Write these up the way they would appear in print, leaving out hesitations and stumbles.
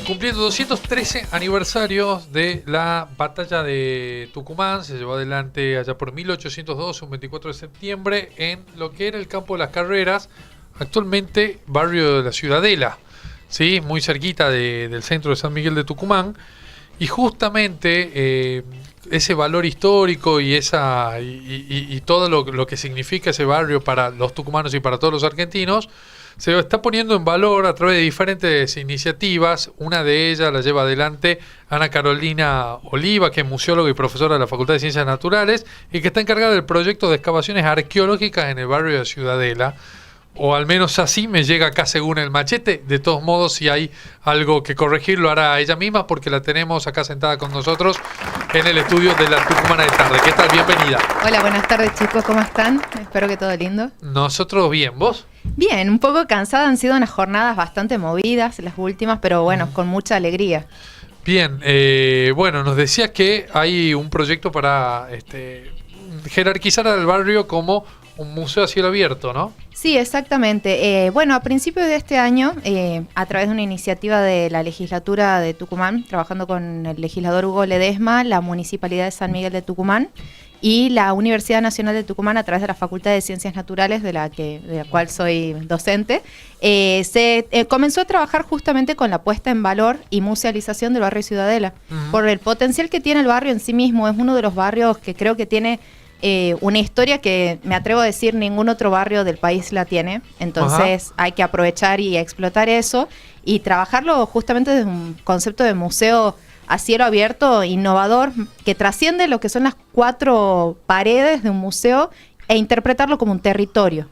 Cumpliendo 213 aniversarios de la batalla de Tucumán, se llevó adelante allá por 1812, un 24 de septiembre, en lo que era el campo de las Carreras, actualmente barrio de la Ciudadela, ¿sí? Muy cerquita del centro de San Miguel de Tucumán, y justamente ese valor histórico y todo lo que significa ese barrio para los tucumanos y para todos los argentinos, se está poniendo en valor a través de diferentes iniciativas. Una de ellas la lleva adelante Ana Carolina Oliva, que es museóloga y profesora de la Facultad de Ciencias Naturales y que está encargada del proyecto de excavaciones arqueológicas en el barrio de Ciudadela. O al menos así me llega acá según el machete. De todos modos, si hay algo que corregir, lo hará ella misma, porque la tenemos acá sentada con nosotros en el estudio de la Tucumana de Tarde. ¿Qué tal? Bienvenida. Hola, buenas tardes, chicos. ¿Cómo están? Espero que todo lindo. Nosotros bien, ¿vos? Bien, un poco cansada. Han sido unas jornadas bastante movidas, las últimas, pero bueno, con mucha alegría. Bien, bueno, nos decías que hay un proyecto para jerarquizar al barrio como un museo a cielo abierto, ¿no? Sí, exactamente. Bueno, a principios de este año, a través de una iniciativa de la legislatura de Tucumán, trabajando con el legislador Hugo Ledesma, la Municipalidad de San Miguel de Tucumán y la Universidad Nacional de Tucumán, a través de la Facultad de Ciencias Naturales, de la cual soy docente, se comenzó a trabajar justamente con la puesta en valor y musealización del barrio Ciudadela. Por el potencial que tiene el barrio en sí mismo. Es uno de los barrios que creo que tiene una historia que, me atrevo a decir, ningún otro barrio del país la tiene. Entonces hay que aprovechar y explotar eso y trabajarlo justamente desde un concepto de museo a cielo abierto, innovador, que trasciende lo que son las 4 paredes de un museo e interpretarlo como un territorio.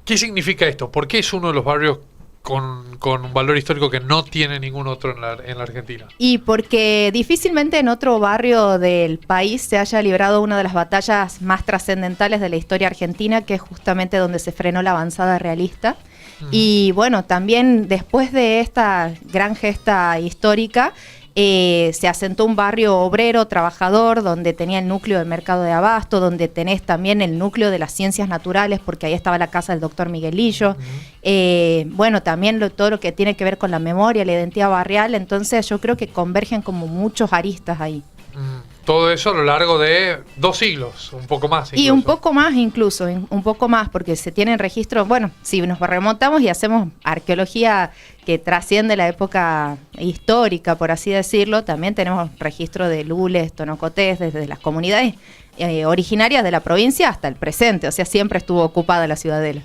¿Qué significa esto? ¿Por qué es uno de los barrios con un valor histórico que no tiene ningún otro en la Argentina? Y porque difícilmente en otro barrio del país se haya librado una de las batallas más trascendentales de la historia argentina, que es justamente donde se frenó la avanzada realista. Y bueno, también después de esta gran gesta histórica, se asentó un barrio obrero, trabajador, donde tenía el núcleo del mercado de abasto, donde tenés también el núcleo de las ciencias naturales, porque ahí estaba la casa del doctor Miguelillo. Bueno, también todo lo que tiene que ver con la memoria, la identidad barrial. Entonces yo creo que convergen como muchos aristas ahí. Todo eso a lo largo de 2 siglos, un poco más incluso. Y un poco más incluso, un poco más, porque se tienen registros. Bueno, si nos remontamos y hacemos arqueología que trasciende la época histórica, por así decirlo, también tenemos registro de lules, tonocotés, desde las comunidades originarias de la provincia hasta el presente. O sea, siempre estuvo ocupada la Ciudadela.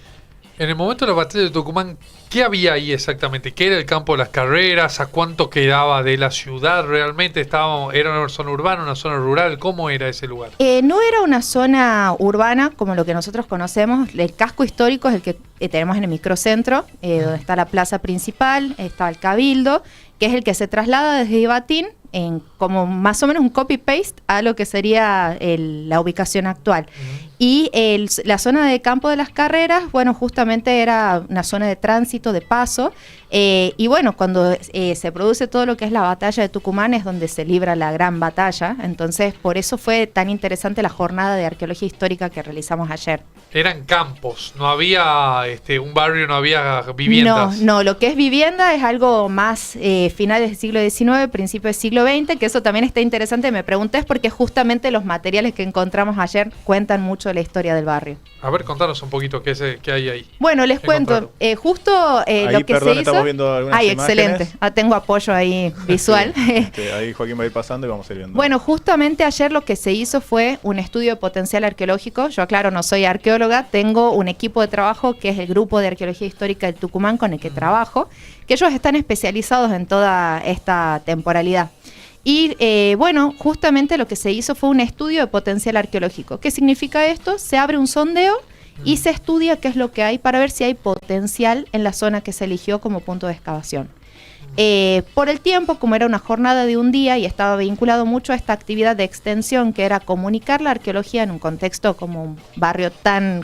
En el momento de la batalla de Tucumán, ¿qué había ahí exactamente? ¿Qué era el campo de las Carreras? ¿A cuánto quedaba de la ciudad realmente? ¿Era una zona urbana, una zona rural? ¿Cómo era ese lugar? No era una zona urbana como lo que nosotros conocemos. El casco histórico es el que tenemos en el microcentro, donde está la plaza principal, está el Cabildo, que es el que se traslada desde Ibatín, como más o menos un copy-paste a lo que sería la ubicación actual. Y la zona de Campo de las Carreras, bueno, justamente era una zona de tránsito, de paso, y bueno, cuando se produce todo lo que es la batalla de Tucumán es donde se libra la gran batalla. Entonces por eso fue tan interesante la jornada de arqueología histórica que realizamos ayer. Eran campos, no había un barrio, no había viviendas. No, lo que es vivienda es algo más finales del siglo XIX, principios del siglo XX, que eso también está interesante. Me pregunté, es porque justamente los materiales que encontramos ayer cuentan mucho de la historia del barrio. A ver, contanos un poquito qué hay ahí. Bueno, les cuento, justo ahí, lo que perdón, se hizo. Estamos viendo algunas excelente. imágenes. Tengo apoyo ahí visual. Ahí Joaquín va a ir pasando y vamos a ir viendo. Bueno, justamente ayer lo que se hizo fue un estudio de potencial arqueológico. Yo, aclaro, no soy arqueóloga, tengo un equipo de trabajo que es el Grupo de Arqueología Histórica del Tucumán con el que trabajo, que ellos están especializados en toda esta temporalidad. Y bueno, justamente lo que se hizo fue un estudio de potencial arqueológico. ¿Qué significa esto? Se abre un sondeo y se estudia qué es lo que hay para ver si hay potencial en la zona que se eligió como punto de excavación. Por el tiempo, como era una jornada de un día y estaba vinculado mucho a esta actividad de extensión, que era comunicar la arqueología en un contexto como un barrio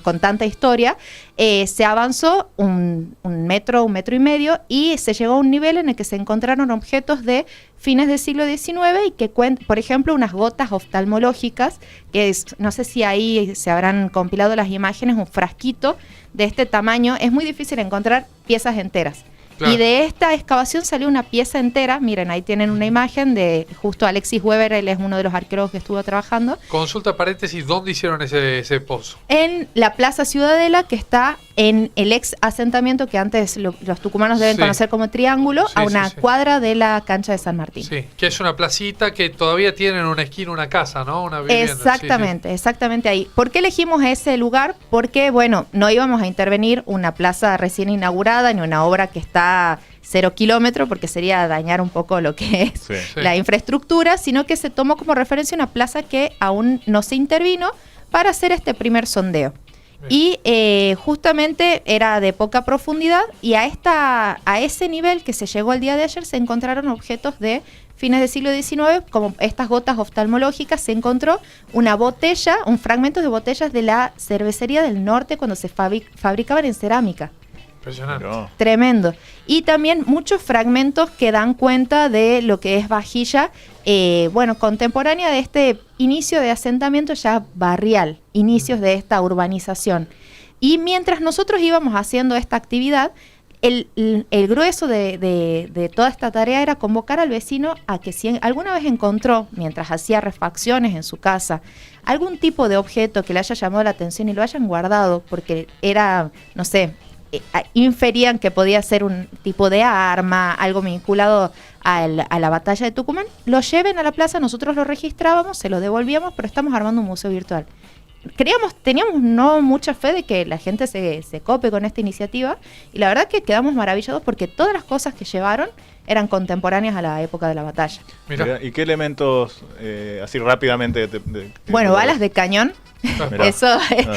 con tanta historia, se avanzó un metro y medio y se llegó a un nivel en el que se encontraron objetos de fines del siglo XIX y que por ejemplo, unas gotas oftalmológicas, que no sé si ahí se habrán compilado las imágenes, un frasquito de este tamaño. Es muy difícil encontrar piezas enteras. Claro. Y de esta excavación salió una pieza entera. Miren, ahí tienen una imagen de justo Alexis Weber, él es uno de los arqueólogos que estuvo trabajando. Consulta paréntesis, ¿dónde hicieron ese pozo? En la Plaza Ciudadela, que está en el ex asentamiento que antes los tucumanos deben Sí. conocer como Triángulo, Sí, a sí, una sí. cuadra de la cancha de San Martín. Sí, que es una placita que todavía tiene en una esquina una casa, ¿no? Una vivienda. Exactamente, exactamente ahí. ¿Por qué elegimos ese lugar? Porque, bueno, no íbamos a intervenir una plaza recién inaugurada ni una obra que está 0 kilómetros, porque sería dañar un poco lo que es Sí. Sí. la infraestructura, sino que se tomó como referencia una plaza que aún no se intervino para hacer este primer sondeo. Bien. Y justamente era de poca profundidad y a ese nivel que se llegó el día de ayer se encontraron objetos de fines del siglo XIX, como estas gotas oftalmológicas. Se encontró una botella, un fragmento de botellas de la cervecería del norte cuando se fabricaban en cerámica. Impresionante. Pero, Tremendo. Y también muchos fragmentos que dan cuenta de lo que es vajilla, bueno, contemporánea de este inicio de asentamiento ya barrial, inicios de esta urbanización. Y mientras nosotros íbamos haciendo esta actividad, el grueso de toda esta tarea era convocar al vecino a que si alguna vez encontró, mientras hacía refacciones en su casa, algún tipo de objeto que le haya llamado la atención y lo hayan guardado porque era, no sé, inferían que podía ser un tipo de arma, algo vinculado a la batalla de Tucumán, lo lleven a la plaza, nosotros lo registrábamos, se lo devolvíamos, pero estamos armando un museo virtual. Teníamos no mucha fe de que la gente se cope con esta iniciativa, y la verdad que quedamos maravillados porque todas las cosas que llevaron eran contemporáneas a la época de la batalla. Mira, ¿y qué elementos, así rápidamente? Bueno, balas de cañón. Mirá. Eso,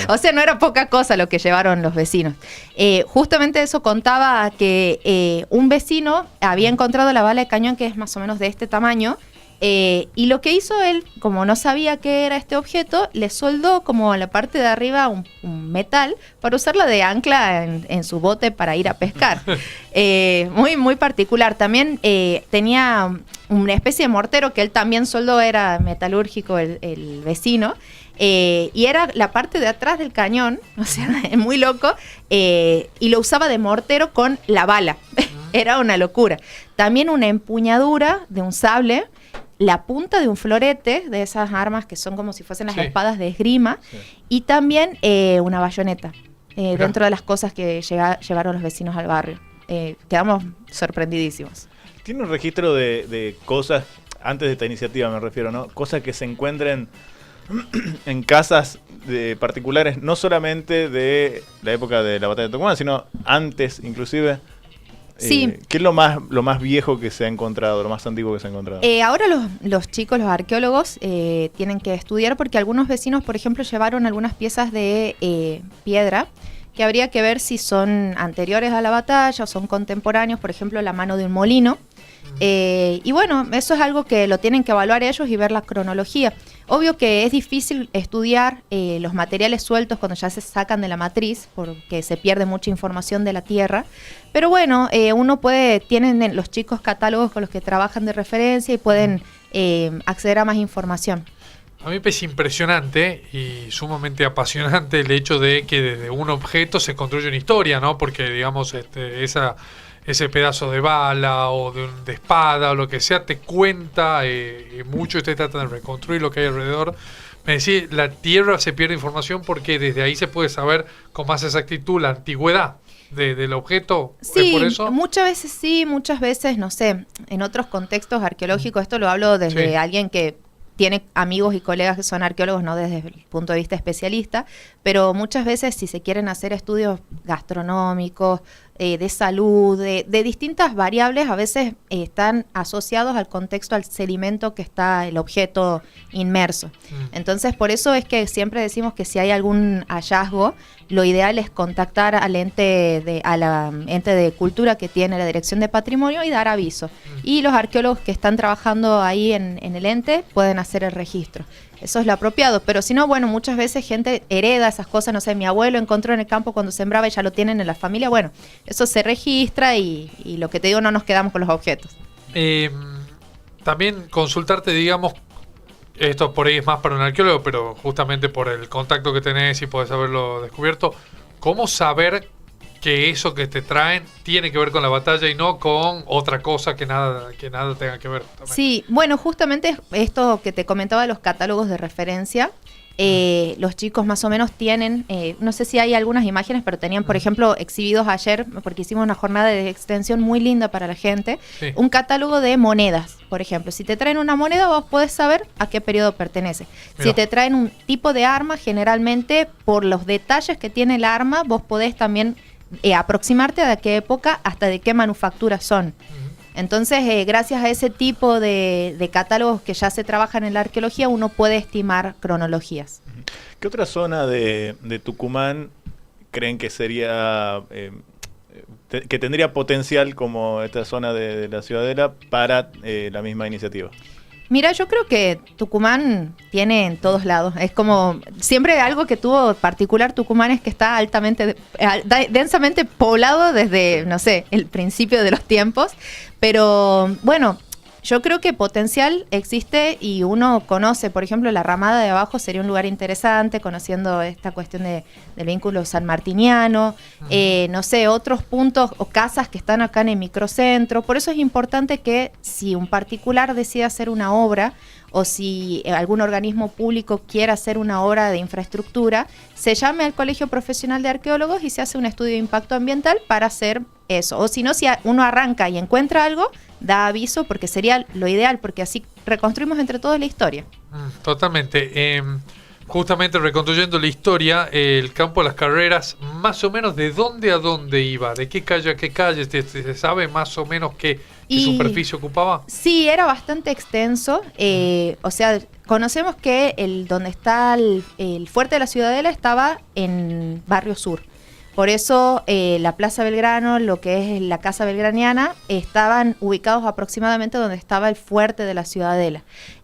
o sea, no era poca cosa lo que llevaron los vecinos. Justamente eso contaba que un vecino había encontrado la bala de cañón, que es más o menos de este tamaño, y lo que hizo él, como no sabía qué era este objeto, le soldó como en la parte de arriba un metal para usarla de ancla en su bote para ir a pescar. Muy, muy particular. También tenía una especie de mortero que él también soldó, era metalúrgico el vecino. Y era la parte de atrás del cañón, o sea, es muy loco, y lo usaba de mortero con la bala. Era una locura. También una empuñadura de un sable, la punta de un florete, de esas armas que son como si fuesen las Sí. espadas de esgrima, Sí. y también una bayoneta, dentro de las cosas que llevaron los vecinos al barrio. Quedamos sorprendidísimos. ¿Tiene un registro de cosas, antes de esta iniciativa me refiero, ¿no? Cosas que se encuentren en casas de particulares, no solamente de la época de la batalla de Tucumán, sino antes inclusive? Sí. ¿Qué es lo más viejo que se ha encontrado, lo más antiguo que se ha encontrado? Ahora los chicos, los arqueólogos, tienen que estudiar porque algunos vecinos, por ejemplo, llevaron algunas piezas de piedra que habría que ver si son anteriores a la batalla o son contemporáneos, por ejemplo, la mano de un molino. Y bueno, eso es algo que lo tienen que evaluar ellos y ver la cronología. Obvio que es difícil estudiar los materiales sueltos cuando ya se sacan de la matriz, porque se pierde mucha información de la tierra. Pero bueno, tienen los chicos catálogos con los que trabajan de referencia y pueden acceder a más información. a mí me parece impresionante y sumamente apasionante el hecho de que desde un objeto se construye una historia, ¿no? Porque, digamos, ese pedazo de bala o de espada o lo que sea te cuenta mucho y te trata de reconstruir lo que hay alrededor. Me decís, la tierra se pierde información porque desde ahí se puede saber con más exactitud la antigüedad del objeto. Sí, ¿Es por eso? muchas veces sí, muchas veces, no sé, en otros contextos arqueológicos, esto lo hablo desde Sí. alguien que tiene amigos y colegas que son arqueólogos, no desde el punto de vista especialista, pero muchas veces si se quieren hacer estudios gastronómicos, de salud, de distintas variables, a veces están asociados al contexto, al sedimento que está el objeto inmerso. Entonces, por eso es que siempre decimos que si hay algún hallazgo, lo ideal es contactar al ente de cultura que tiene la Dirección de Patrimonio y dar aviso. Y los arqueólogos que están trabajando ahí en el ente pueden hacer el registro. Eso es lo apropiado, pero si no, bueno, muchas veces gente hereda esas cosas, no sé, mi abuelo encontró en el campo cuando sembraba y ya lo tienen en la familia, bueno, eso se registra y lo que te digo, no nos quedamos con los objetos. También consultarte, digamos, esto por ahí es más para un arqueólogo, pero justamente por el contacto que tenés y podés haberlo descubierto, ¿cómo saber que eso que te traen tiene que ver con la batalla y no con otra cosa que nada tenga que ver también. Sí, bueno, justamente esto que te comentaba de los catálogos de referencia, los chicos más o menos tienen, no sé si hay algunas imágenes, pero tenían, por ejemplo, exhibidos ayer, porque hicimos una jornada de extensión muy linda para la gente, Sí. un catálogo de monedas, por ejemplo. Si te traen una moneda, vos podés saber a qué periodo pertenece. Mirá. Si te traen un tipo de arma, generalmente, por los detalles que tiene el arma, vos podés también aproximarte a de qué época, hasta de qué manufactura son. Entonces, gracias a ese tipo de catálogos que ya se trabajan en la arqueología, uno puede estimar cronologías. ¿Qué otra zona de Tucumán creen que sería que tendría potencial como esta zona de la Ciudadela para la misma iniciativa? Mira, yo creo que Tucumán tiene en todos lados. Es como, siempre algo que tuvo particular Tucumán es que está densamente poblado desde, no sé, el principio de los tiempos. Pero bueno, yo creo que potencial existe y uno conoce, por ejemplo, la Ramada de Abajo sería un lugar interesante, conociendo esta cuestión del vínculo sanmartiniano, no sé, otros puntos o casas que están acá en el microcentro. Por eso es importante que si un particular decide hacer una obra o si algún organismo público quiere hacer una obra de infraestructura, se llame al Colegio Profesional de Arqueólogos y se hace un estudio de impacto ambiental para hacer eso. O si no, si uno arranca y encuentra algo, da aviso, porque sería lo ideal, porque así reconstruimos entre todos la historia. Totalmente. Justamente reconstruyendo la historia, el campo de las carreras, más o menos de dónde a dónde iba, de qué calle a qué calle, ¿se sabe más o menos qué superficie ocupaba? Sí, era bastante extenso. O sea, conocemos que donde está el fuerte de la Ciudadela estaba en Barrio Sur. Por eso la Plaza Belgrano, lo que es la Casa Belgraniana, estaban ubicados aproximadamente donde estaba el fuerte de la Ciudadela.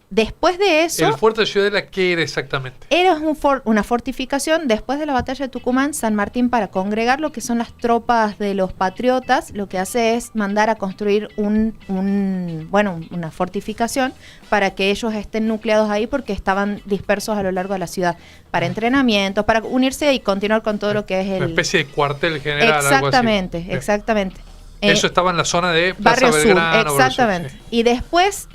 Después de eso... ¿El fuerte de Ciudadela qué era exactamente? Era una fortificación después de la batalla de Tucumán, San Martín, para congregar lo que son las tropas de los patriotas. Lo que hace es mandar a construir una fortificación para que ellos estén nucleados ahí, porque estaban dispersos a lo largo de la ciudad para entrenamientos, para unirse y continuar con todo lo que es una especie de cuartel general. Exactamente, algo así. exactamente. Eso estaba en la zona de Plaza Barrio Belgrano. Sur, exactamente. Barrio Sur, Y después,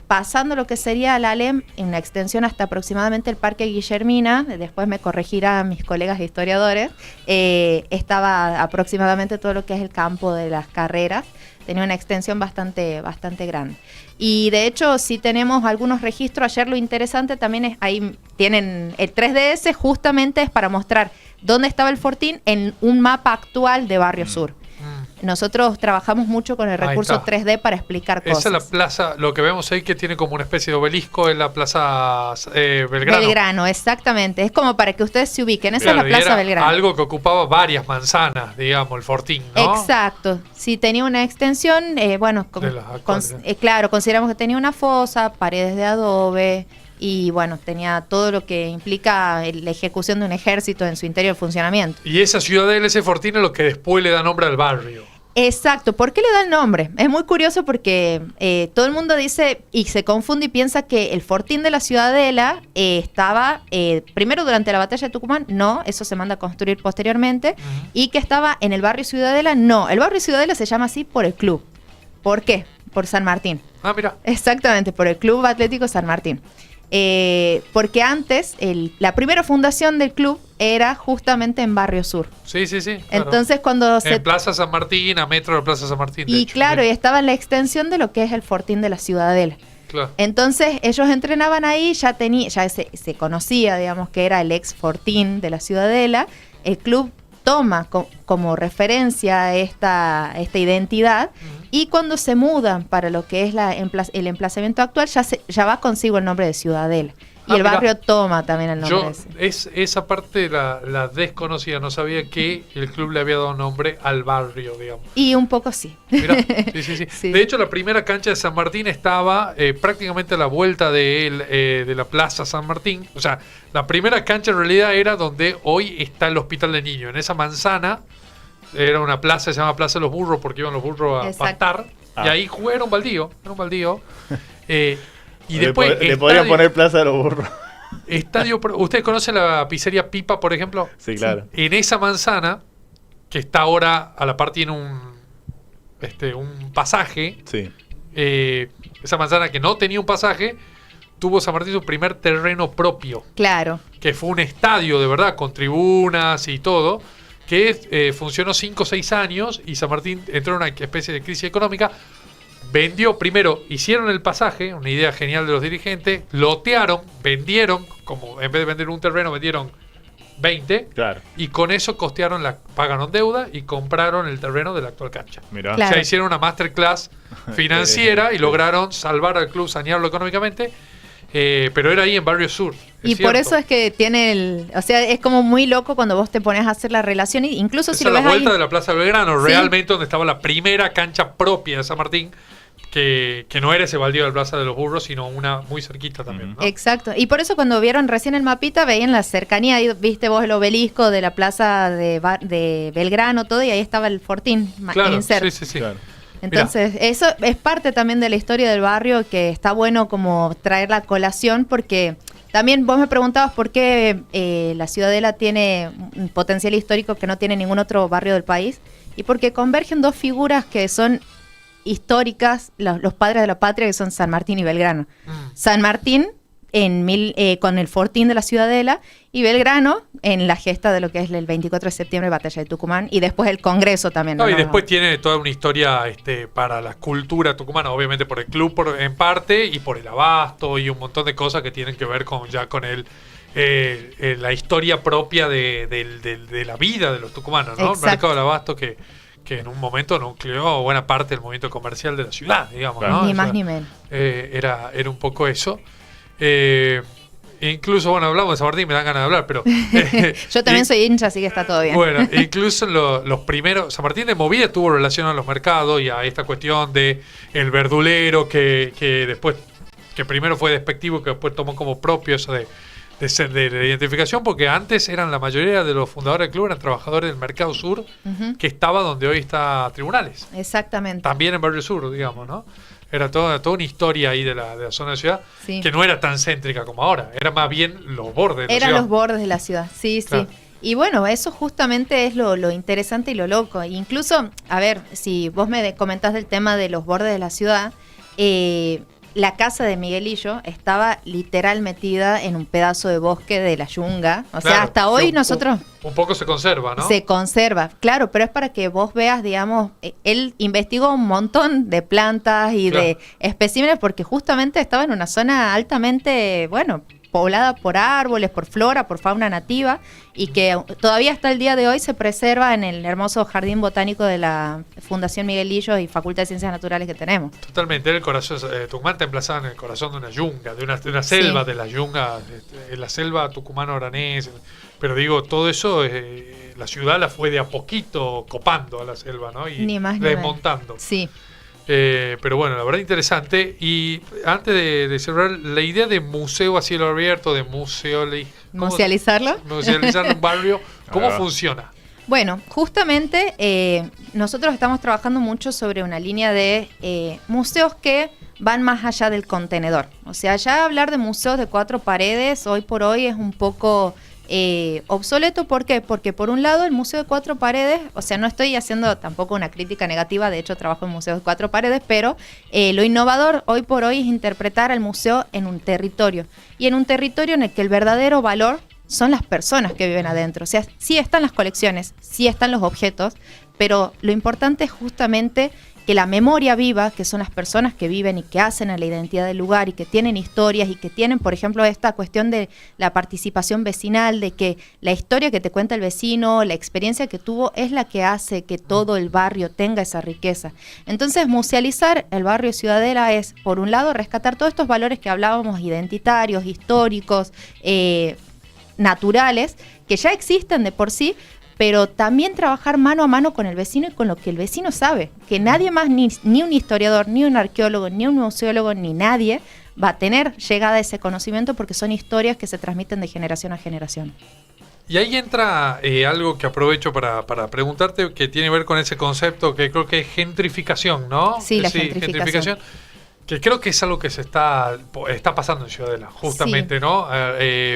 pasando lo que sería la ALEM, en una extensión hasta aproximadamente el Parque Guillermina, después me corregirán mis colegas historiadores, estaba aproximadamente todo lo que es el campo de las carreras. Tenía una extensión bastante grande. Y de hecho, sí tenemos algunos registros. Ayer lo interesante también es, ahí tienen el 3DS, justamente es para mostrar dónde estaba el fortín en un mapa actual de Barrio Sur. Nosotros trabajamos mucho con el recurso 3D para explicar cosas. Esa es la plaza, lo que vemos ahí que tiene como una especie de obelisco en la Plaza Belgrano. Belgrano, exactamente. Es como para que ustedes se ubiquen. Esa es la Plaza Belgrano. Algo que ocupaba varias manzanas, digamos, el fortín, ¿no? Exacto. Si tenía una extensión, claro, consideramos que tenía una fosa, paredes de adobe, y bueno, tenía todo lo que implica la ejecución de un ejército en su interior funcionamiento. Y esa ciudadela, ese fortín, es lo que después le da nombre al barrio. Exacto. ¿Por qué le da el nombre? Es muy curioso porque todo el mundo dice y se confunde y piensa que el fortín de la Ciudadela estaba primero durante la batalla de Tucumán. No, eso se manda a construir posteriormente. Y que estaba en el barrio Ciudadela. No, el barrio Ciudadela se llama así por el club. ¿Por qué? Por San Martín. Ah, mira. Exactamente, por el Club Atlético San Martín. Porque antes la primera fundación del club era justamente en Barrio Sur. Sí. Claro. Entonces cuando en Plaza San Martín, a metro de Plaza San Martín. Y claro, y estaba en la extensión de lo que es el fortín de la Ciudadela. Claro. Entonces ellos entrenaban ahí, ya se conocía, digamos, que era el ex fortín de la Ciudadela. El club toma como referencia esta identidad, y cuando se mudan para lo que es el emplazamiento actual, ya va consigo el nombre de Ciudadela. Y el barrio toma también el nombre Esa parte la desconocía, no sabía que el club le había dado nombre al barrio, digamos. Y un poco sí. Mirá, sí. Sí. De hecho, la primera cancha de San Martín estaba prácticamente a la vuelta de la Plaza San Martín. O sea, la primera cancha en realidad era donde hoy está el Hospital de Niños. En esa manzana era una plaza, se llama Plaza de los Burros, porque iban los burros a pastar. Y ahí era un baldío. Y después le podrían poner Plaza de los Burros. ¿Ustedes conocen la pizzería Pipa, por ejemplo? Sí, claro. En esa manzana que está ahora a la par tiene un pasaje. Sí. Esa manzana que no tenía un pasaje, tuvo San Martín su primer terreno propio. Claro. Que fue un estadio de verdad, con tribunas y todo, que funcionó 5 o 6 años y San Martín entró en una especie de crisis económica. Vendió, primero, hicieron el pasaje, una idea genial de los dirigentes, lotearon, vendieron, como en vez de vender un terreno, vendieron 20, Claro. y con eso pagaron deuda y compraron el terreno de la actual cancha. Mirá. Claro. O sea, hicieron una masterclass financiera y lograron salvar al club, sanearlo económicamente, pero era ahí en Barrio Sur. Y por eso es que tiene o sea, es como muy loco cuando vos te pones a hacer la relación, incluso si esa lo es ves la ahí. vuelta de la Plaza Belgrano, Sí. realmente donde estaba la primera cancha propia de San Martín, que no era ese baldío de la Plaza de los Burros, sino una muy cerquita también, ¿no? Exacto. Y por eso cuando vieron recién el mapita, veían la cercanía, ahí viste vos el obelisco de la plaza de Belgrano, todo, y ahí estaba el Fortín Claro, inserto. sí. Claro. Entonces, eso es parte también de la historia del barrio, que está bueno como traer la colación, porque también vos me preguntabas por qué la Ciudadela tiene un potencial histórico que no tiene ningún otro barrio del país, y porque convergen dos figuras que son históricas, los padres de la patria, que son San Martín y Belgrano. San Martín con el Fortín de la Ciudadela, y Belgrano en la gesta de lo que es el 24 de septiembre, Batalla de Tucumán, y después el Congreso también. No, y ¿no? después tiene toda una historia para la cultura tucumana, obviamente por el club en parte, y por el abasto, y un montón de cosas que tienen que ver con la historia propia de la vida de los tucumanos, ¿no? Exacto. El mercado del abasto que en un momento nucleó buena parte del movimiento comercial de la ciudad, digamos, Claro. ¿no? Ni O más sea, ni menos. era un poco eso. Incluso, bueno, hablamos de San Martín, me dan ganas de hablar, pero... Yo también soy hincha, así que está todo bien. Bueno, incluso los primeros... San Martín de Movida tuvo relación a los mercados y a esta cuestión de el verdulero que después... Que primero fue despectivo, que después tomó como propio eso de la identificación, porque antes la mayoría de los fundadores del club eran trabajadores del Mercado Sur, Ujú. que estaba donde hoy está Tribunales. Exactamente. También en Barrio Sur, digamos, ¿no? Era toda una historia ahí de la zona de ciudad, Sí. que no era tan céntrica como ahora, era más bien los bordes de la Eran ciudad. los bordes de la ciudad, sí, Claro. sí. Y bueno, eso justamente es lo interesante y lo loco. Incluso, a ver, si vos me comentás del tema de los bordes de la ciudad, la casa de Miguelillo estaba literal metida en un pedazo de bosque de la Yunga. O sea, Claro, hasta que hoy nosotros... Un poco se conserva, ¿no? Se conserva, claro, pero es para que vos veas, digamos, él investigó un montón de plantas y Claro. de especímenes porque justamente estaba en una zona altamente, bueno, poblada por árboles, por flora, por fauna nativa, y que todavía hasta el día de hoy se preserva en el hermoso jardín botánico de la Fundación Miguelillo y Facultad de Ciencias Naturales que tenemos. Totalmente, era el corazón, Tucumán está emplazado en el corazón de una yunga, de una selva Sí. de la yunga, en la selva tucumano-oranés, pero digo, todo eso, la ciudad la fue de a poquito copando a la selva, ¿no? Y Ni más ni menos. desmontando. Sí. Pero bueno, la verdad interesante. Y antes de cerrar, la idea de museo a cielo abierto, de ¿Musealizarlo? musealizar un barrio, ¿cómo Ahí va. funciona? Bueno, justamente nosotros estamos trabajando mucho sobre una línea de museos que van más allá del contenedor. O sea, ya hablar de museos de 4 paredes hoy por hoy es un poco obsoleto. ¿Por qué? Porque por un lado el museo de 4 paredes, o sea, no estoy haciendo tampoco una crítica negativa, de hecho trabajo en museos de 4 paredes, pero lo innovador hoy por hoy es interpretar al museo en un territorio. Y en un territorio en el que el verdadero valor son las personas que viven adentro. O sea, sí están las colecciones, sí están los objetos, pero lo importante es justamente que la memoria viva, que son las personas que viven y que hacen a la identidad del lugar y que tienen historias y que tienen, por ejemplo, esta cuestión de la participación vecinal, de que la historia que te cuenta el vecino, la experiencia que tuvo, es la que hace que todo el barrio tenga esa riqueza. Entonces, musealizar el barrio Ciudadela es, por un lado, rescatar todos estos valores que hablábamos, identitarios, históricos, naturales, que ya existen de por sí, pero también trabajar mano a mano con el vecino y con lo que el vecino sabe, que nadie más, ni un historiador, ni un arqueólogo, ni un museólogo, ni nadie va a tener llegada a ese conocimiento porque son historias que se transmiten de generación a generación. Y ahí entra algo que aprovecho para preguntarte, que tiene que ver con ese concepto que creo que es gentrificación, ¿no? Sí, la gentrificación. Que creo que es algo que está pasando en Ciudadela, justamente, sí. ¿No?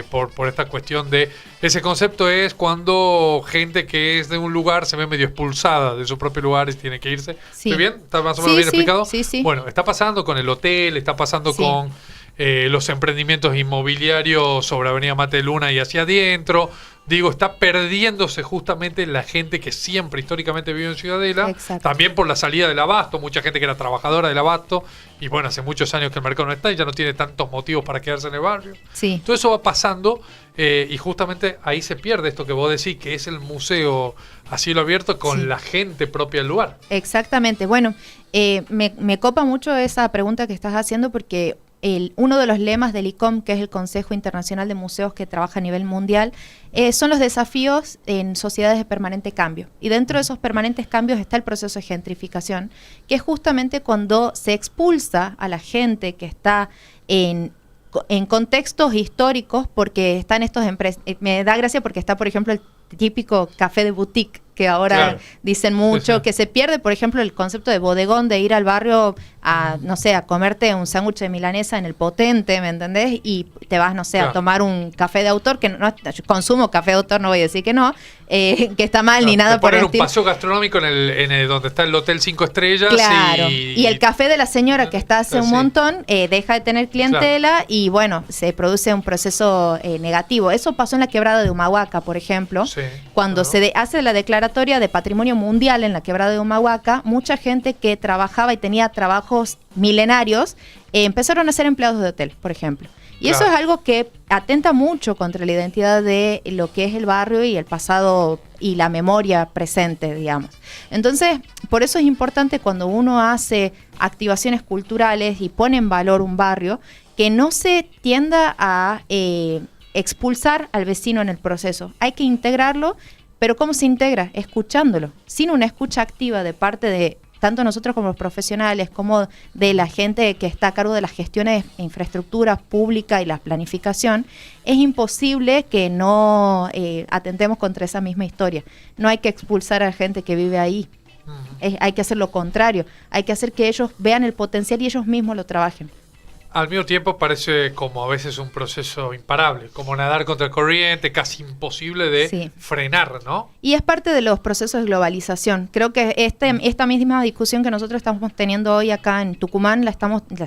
Por esta cuestión de... Ese concepto es cuando gente que es de un lugar se ve medio expulsada de su propio lugar y tiene que irse. Sí. ¿Estoy bien? ¿Está más o menos bien explicado? Sí, sí. Bueno, está pasando con el hotel, está pasando con los emprendimientos inmobiliarios sobre Avenida Mate de Luna y hacia adentro. Digo, está perdiéndose justamente la gente que siempre históricamente vive en Ciudadela. Exacto. También por la salida del abasto, mucha gente que era trabajadora del abasto y bueno, hace muchos años que el mercado no está y ya no tiene tantos motivos para quedarse en el barrio. Sí. Todo eso va pasando y justamente ahí se pierde esto que vos decís, que es el museo a cielo abierto con la gente propia del lugar. Exactamente. Bueno, me copa mucho esa pregunta que estás haciendo porque uno de los lemas del ICOM, que es el Consejo Internacional de Museos que trabaja a nivel mundial, son los desafíos en sociedades de permanente cambio. Y dentro de esos permanentes cambios está el proceso de gentrificación, que es justamente cuando se expulsa a la gente que está en contextos históricos, porque están estos me da gracia porque está, por ejemplo, el típico café de boutique, que ahora dicen mucho, que se pierde, por ejemplo, el concepto de bodegón, de ir al barrio a, no sé, a comerte un sándwich de milanesa en el Potente, ¿me entendés? Y te vas, no sé, a tomar un café de autor, que no yo consumo café de autor, no voy a decir que no, que está mal ni nada por el estilo. Un paseo gastronómico en el donde está el Hotel 5 Estrellas. Claro, y el café de la señora que está hace un montón, deja de tener clientela y bueno, se produce un proceso negativo. Eso pasó en la quebrada de Humahuaca, por ejemplo, cuando se hace la declaración de Patrimonio Mundial en la quebrada de Humahuaca, mucha gente que trabajaba y tenía trabajos milenarios empezaron a ser empleados de hotel, por ejemplo. Y eso es algo que atenta mucho contra la identidad de lo que es el barrio y el pasado y la memoria presente, digamos. Entonces, por eso es importante cuando uno hace activaciones culturales y pone en valor un barrio, que no se tienda a expulsar al vecino en el proceso. Hay que integrarlo. Pero ¿cómo se integra? Escuchándolo. Sin una escucha activa de parte de tanto nosotros como los profesionales, como de la gente que está a cargo de las gestiones de infraestructura pública y la planificación, es imposible que no atentemos contra esa misma historia. No hay que expulsar a la gente que vive ahí. Hay que hacer lo contrario. Hay que hacer que ellos vean el potencial y ellos mismos lo trabajen. Al mismo tiempo parece como a veces un proceso imparable, como nadar contra el corriente, casi imposible de frenar, ¿no? Y es parte de los procesos de globalización. Creo que esta misma discusión que nosotros estamos teniendo hoy acá en Tucumán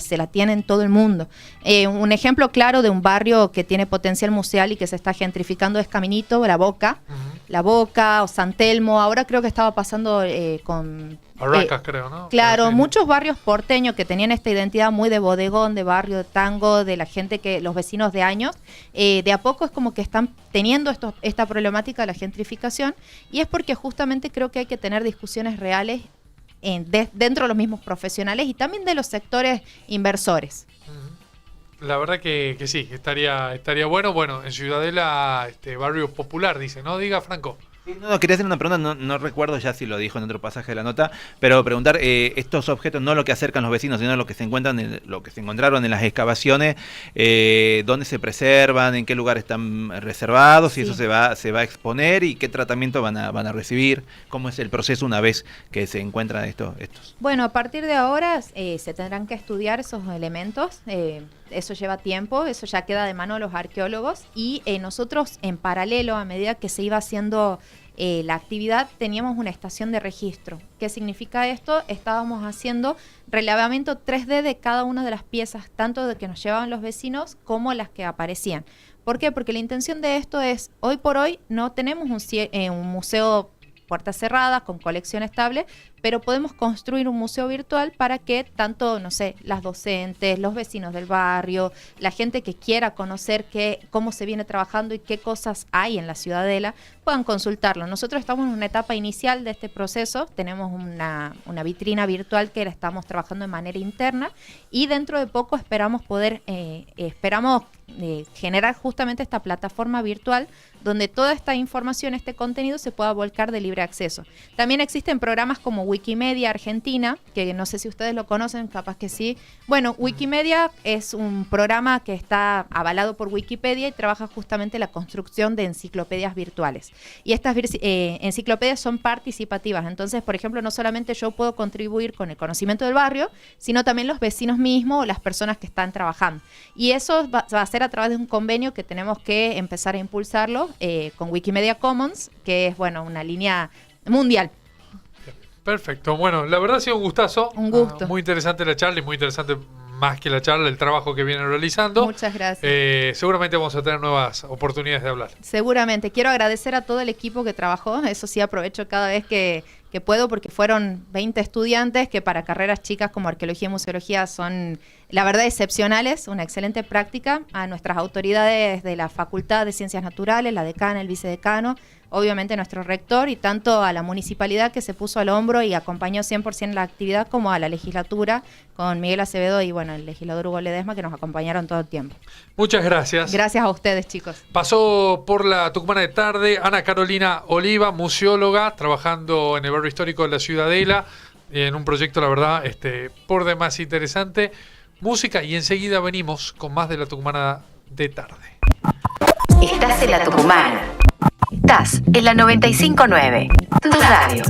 se la tiene en todo el mundo. Un ejemplo claro de un barrio que tiene potencial museal y que se está gentrificando es Caminito, La Boca. La Boca o San Telmo. Ahora creo que estaba pasando con... Barracas, creo, ¿no? Claro, muchos barrios porteños que tenían esta identidad muy de bodegón, de barrio, de tango, de la gente los vecinos de años, de a poco es como que están teniendo esta problemática de la gentrificación y es porque justamente creo que hay que tener discusiones reales dentro de los mismos profesionales y también de los sectores inversores. La verdad que sí, estaría bueno. Bueno, en Ciudadela, barrio popular, dice, ¿no? Diga, Franco. No, quería hacer una pregunta, no recuerdo ya si lo dijo en otro pasaje de la nota, pero preguntar, estos objetos, no lo que acercan los vecinos, sino lo que se encontraron en las excavaciones, dónde se preservan, en qué lugar están reservados, si eso se va a exponer y qué tratamiento van a recibir, cómo es el proceso una vez que se encuentran estos. Bueno, a partir de ahora se tendrán que estudiar esos elementos, eso lleva tiempo, eso ya queda de mano de los arqueólogos y nosotros en paralelo, a medida que se iba haciendo la actividad, teníamos una estación de registro. ¿Qué significa esto? Estábamos haciendo relevamiento 3D de cada una de las piezas, tanto de que nos llevaban los vecinos como las que aparecían. ¿Por qué? Porque la intención de esto es, hoy por hoy no tenemos un museo puertas cerradas, con colección estable, pero podemos construir un museo virtual para que tanto, no sé, las docentes, los vecinos del barrio, la gente que quiera conocer cómo se viene trabajando y qué cosas hay en la Ciudadela, puedan consultarlo. Nosotros estamos en una etapa inicial de este proceso, tenemos una vitrina virtual que la estamos trabajando de manera interna y dentro de poco esperamos poder, generar justamente esta plataforma virtual donde toda esta información, este contenido se pueda volcar de libre acceso. También existen programas como Wikimedia Argentina, que no sé si ustedes lo conocen, capaz que sí. Bueno, Wikimedia es un programa que está avalado por Wikipedia y trabaja justamente la construcción de enciclopedias virtuales. Y estas enciclopedias son participativas, entonces, por ejemplo, no solamente yo puedo contribuir con el conocimiento del barrio, sino también los vecinos mismos o las personas que están trabajando. Y eso va a ser a través de un convenio que tenemos que empezar a impulsarlo con Wikimedia Commons, que es, bueno, una línea mundial. Perfecto. Bueno, la verdad ha sido un gustazo. Un gusto. Muy interesante la charla y muy interesante más que la charla, el trabajo que vienen realizando. Muchas gracias. Seguramente vamos a tener nuevas oportunidades de hablar. Seguramente. Quiero agradecer a todo el equipo que trabajó. Eso sí, aprovecho cada vez que puedo, porque fueron 20 estudiantes que para carreras chicas como arqueología y museología son, la verdad, excepcionales, una excelente práctica. A nuestras autoridades de la Facultad de Ciencias Naturales, la decana, el vicedecano, obviamente nuestro rector, y tanto a la municipalidad que se puso al hombro y acompañó 100% la actividad, como a la legislatura con Miguel Acevedo y, bueno, el legislador Hugo Ledesma, que nos acompañaron todo el tiempo. Muchas gracias. Gracias a ustedes, chicos. Pasó por la Tucumana de Tarde Ana Carolina Oliva, museóloga, trabajando en el barrio histórico de la Ciudadela, en un proyecto, la verdad, por demás interesante. Música, y enseguida venimos con más de la Tucumana de Tarde. Estás en la Tucumana. Estás en la 95.9. Tu radio.